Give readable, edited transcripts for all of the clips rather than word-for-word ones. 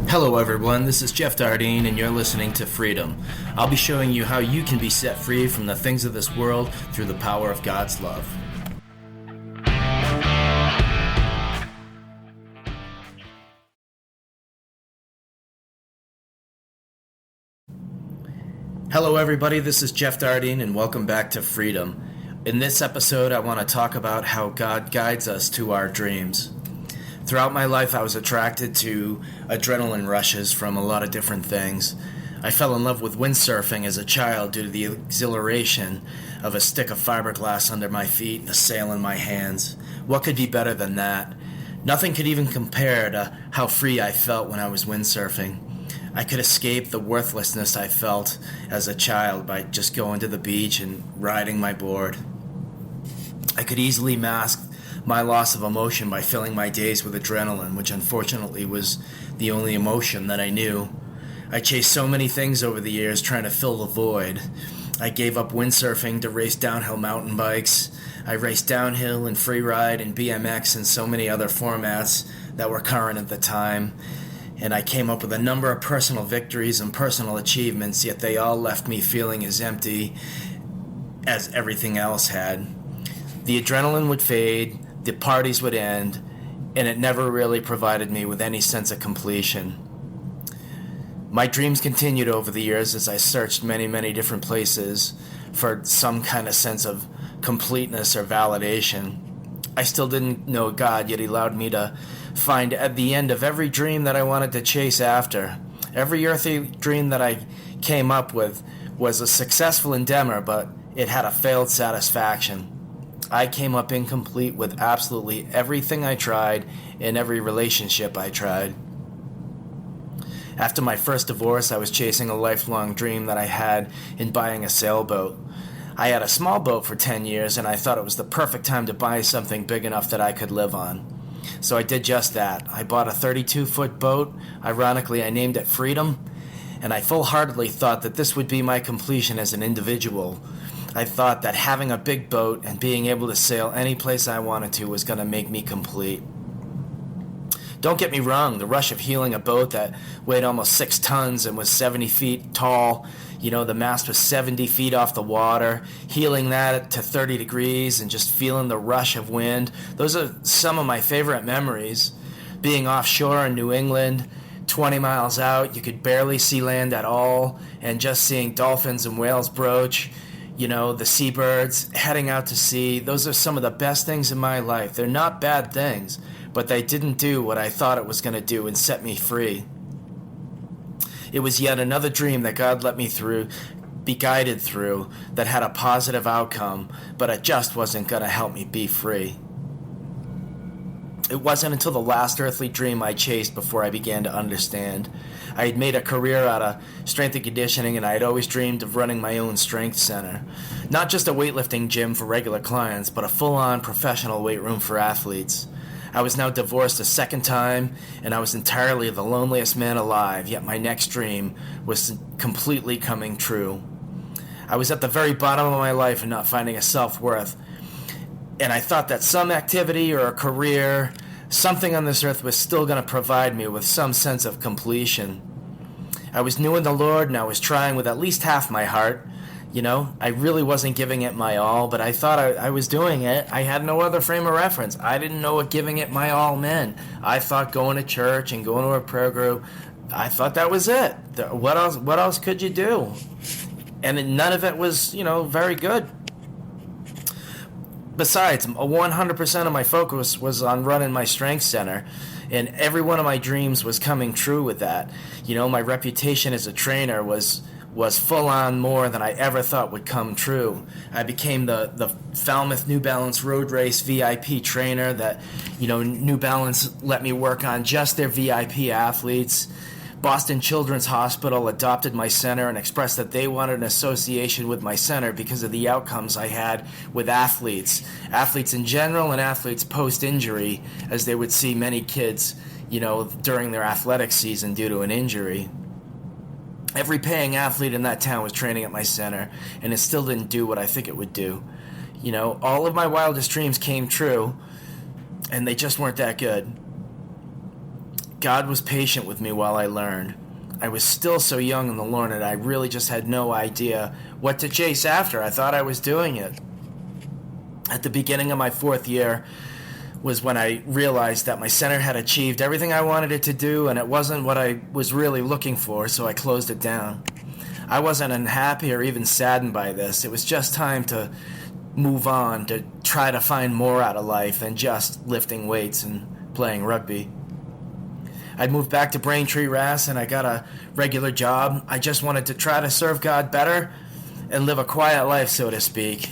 Hello everyone, this is Jeff Dardine and you're listening to Freedom. I'll be showing you how you can be set free from the things of this world through the power of God's love. Hello everybody, this is Jeff Dardine and welcome back to Freedom. In this episode, I want to talk about how God guides us to our dreams. Throughout my life, I was attracted to adrenaline rushes from a lot of different things. I fell in love with windsurfing as a child due to the exhilaration of a stick of fiberglass under my feet and a sail in my hands. What could be better than that? Nothing could even compare to how free I felt when I was windsurfing. I could escape the worthlessness I felt as a child by just going to the beach and riding my board. I could easily mask my loss of emotion by filling my days with adrenaline, which unfortunately was the only emotion that I knew. I chased so many things over the years trying to fill the void. I gave up windsurfing to race downhill mountain bikes. I raced downhill and freeride and BMX and so many other formats that were current at the time. And I came up with a number of personal victories and personal achievements, yet they all left me feeling as empty as everything else had. The adrenaline would fade, the parties would end, and it never really provided me with any sense of completion. My dreams continued over the years as I searched many different places for some kind of sense of completeness or validation. I still didn't know God, yet He allowed me to find at the end of every dream that I wanted to chase after. Every earthly dream that I came up with was a successful endeavor, but it had a failed satisfaction. I came up incomplete with absolutely everything I tried in every relationship I tried. After my first divorce, I was chasing a lifelong dream that I had in buying a sailboat. I had a small boat for 10 years, and I thought it was the perfect time to buy something big enough that I could live on. So I did just that. I bought a 32-foot boat. Ironically, I named it Freedom, and I full-heartedly thought that this would be my completion as an individual. I thought that having a big boat and being able to sail any place I wanted to was going to make me complete. Don't get me wrong, the rush of heeling a boat that weighed almost 6 tons and was 70 feet tall, the mast was 70 feet off the water, heeling that to 30 degrees and just feeling the rush of wind. Those are some of my favorite memories. Being offshore in New England, 20 miles out, you could barely see land at all, and just seeing dolphins and whales broach, the seabirds, heading out to sea. Those are some of the best things in my life. They're not bad things, but they didn't do what I thought it was going to do and set me free. It was yet another dream that God let me be guided through that had a positive outcome, but it just wasn't going to help me be free. It wasn't until the last earthly dream I chased before I began to understand. I had made a career out of strength and conditioning, and I had always dreamed of running my own strength center. Not just a weightlifting gym for regular clients, but a full-on professional weight room for athletes. I was now divorced a second time, and I was entirely the loneliest man alive, yet my next dream was completely coming true. I was at the very bottom of my life and not finding a self-worth. And I thought that some activity or a career, something on this earth was still going to provide me with some sense of completion. I was new in the Lord, and I was trying with at least half my heart. I really wasn't giving it my all, but I thought I was doing it. I had no other frame of reference. I didn't know what giving it my all meant. I thought going to church and going to a prayer group, I thought that was it. What else could you do? And none of it was, very good. Besides, 100% of my focus was on running my strength center, and every one of my dreams was coming true with that. My reputation as a trainer was full on more than I ever thought would come true. I became the Falmouth New Balance Road Race VIP trainer that, New Balance let me work on just their VIP athletes. Boston Children's Hospital adopted my center and expressed that they wanted an association with my center because of the outcomes I had with athletes in general and athletes post-injury, as they would see many kids, during their athletic season due to an injury. Every paying athlete in that town was training at my center, and it still didn't do what I think it would do. All of my wildest dreams came true, and they just weren't that good. God was patient with me while I learned. I was still so young in the Lord, and I really just had no idea what to chase after. I thought I was doing it. At the beginning of my 4th year was when I realized that my center had achieved everything I wanted it to do, and it wasn't what I was really looking for, so I closed it down. I wasn't unhappy or even saddened by this. It was just time to move on, to try to find more out of life than just lifting weights and playing rugby. I moved back to Braintree, Rass, and I got a regular job. I just wanted to try to serve God better and live a quiet life, so to speak.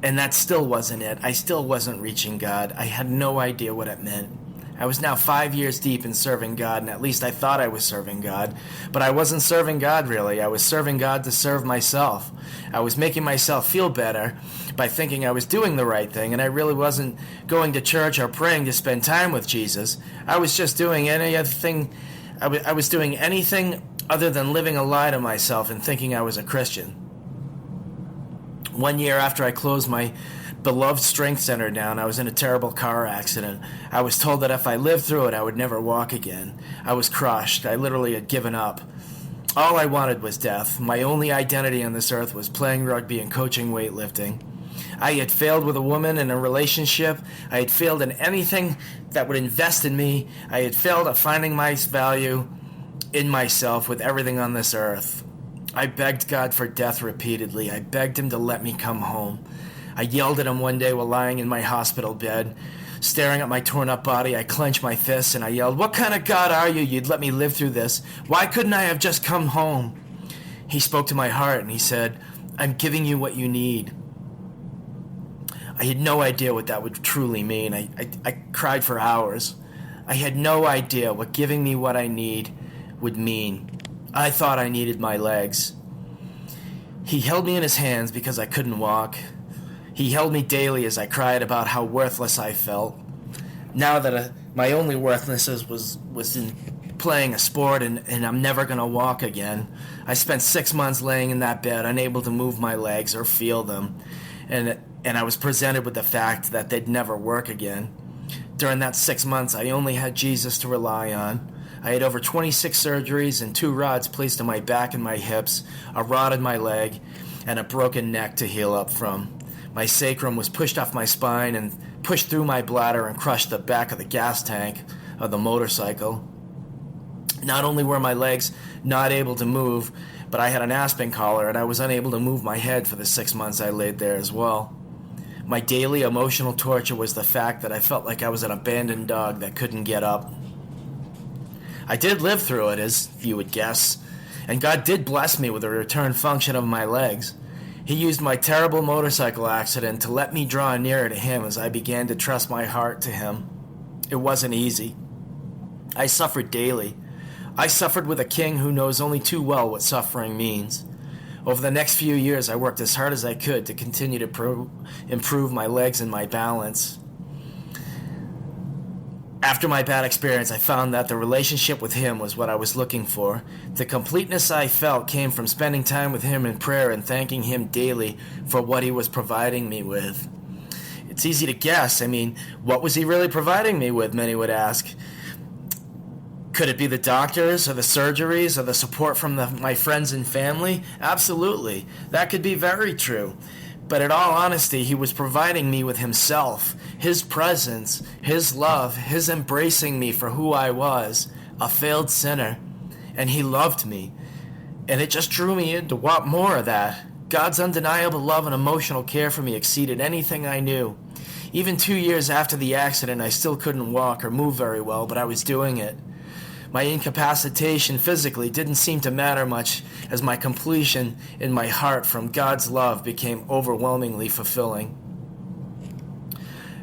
And that still wasn't it. I still wasn't reaching God. I had no idea what it meant. I was now 5 years deep in serving God, and at least I thought I was serving God. But I wasn't serving God, really. I was serving God to serve myself. I was making myself feel better by thinking I was doing the right thing, and I really wasn't going to church or praying to spend time with Jesus. I was just doing any other thing. I was doing anything other than living a lie to myself and thinking I was a Christian. 1 year after I closed my beloved strength center down, I was in a terrible car accident. I was told that if I lived through it, I would never walk again. I was crushed. I literally had given up. All I wanted was death. My only identity on this earth was playing rugby and coaching weightlifting. I had failed with a woman in a relationship. I had failed in anything that would invest in me. I had failed at finding my value in myself with everything on this earth. I begged God for death repeatedly. I begged him to let me come home. I yelled at him one day while lying in my hospital bed, staring at my torn up body. I clenched my fists and I yelled, "What kind of God are you? You'd let me live through this. Why couldn't I have just come home?" He spoke to my heart and he said, "I'm giving you what you need." I had no idea what that would truly mean. I cried for hours. I had no idea what giving me what I need would mean. I thought I needed my legs. He held me in his hands because I couldn't walk. He held me daily as I cried about how worthless I felt. Now that my only worthlessness was in playing a sport and I'm never going to walk again, I spent 6 months laying in that bed, unable to move my legs or feel them. And I was presented with the fact that they'd never work again. During that 6 months, I only had Jesus to rely on. I had over 26 surgeries and 2 rods placed in my back and my hips, a rod in my leg, and a broken neck to heal up from. My sacrum was pushed off my spine and pushed through my bladder and crushed the back of the gas tank of the motorcycle. Not only were my legs not able to move, but I had an aspen collar and I was unable to move my head for the 6 months I laid there as well. My daily emotional torture was the fact that I felt like I was an abandoned dog that couldn't get up. I did live through it, as you would guess, and God did bless me with a return function of my legs. He used my terrible motorcycle accident to let me draw nearer to him as I began to trust my heart to him. It wasn't easy. I suffered daily. I suffered with a king who knows only too well what suffering means. Over the next few years, I worked as hard as I could to continue to improve my legs and my balance. After my bad experience, I found that the relationship with him was what I was looking for. The completeness I felt came from spending time with him in prayer and thanking him daily for what he was providing me with. It's easy to guess. What was he really providing me with, many would ask. Could it be the doctors or the surgeries or the support from my friends and family? Absolutely. That could be very true. But in all honesty, he was providing me with himself, his presence, his love, his embracing me for who I was, a failed sinner. And he loved me. And it just drew me in to want more of that. God's undeniable love and emotional care for me exceeded anything I knew. Even 2 years after the accident, I still couldn't walk or move very well, but I was doing it. My incapacitation physically didn't seem to matter much as my completion in my heart from God's love became overwhelmingly fulfilling.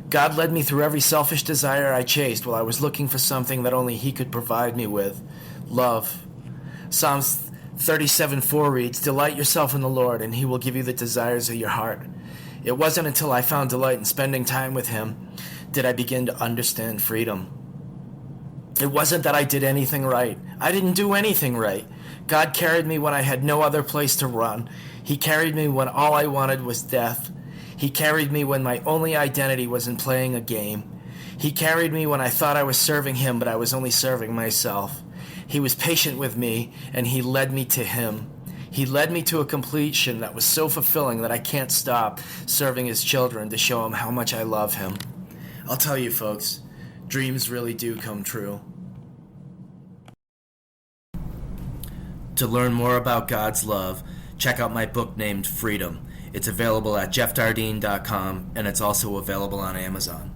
God led me through every selfish desire I chased while I was looking for something that only he could provide me with: love. Psalms 37:4 reads, "Delight yourself in the Lord, and he will give you the desires of your heart." It wasn't until I found delight in spending time with him did I begin to understand freedom. It wasn't that I did anything right. I didn't do anything right. God carried me when I had no other place to run. He carried me when all I wanted was death. He carried me when my only identity was in playing a game. He carried me when I thought I was serving him, but I was only serving myself. He was patient with me, and he led me to him. He led me to a completion that was so fulfilling that I can't stop serving his children to show him how much I love him. I'll tell you, folks, dreams really do come true. To learn more about God's love, check out my book named Freedom. It's available at jeffdardine.com, and it's also available on Amazon.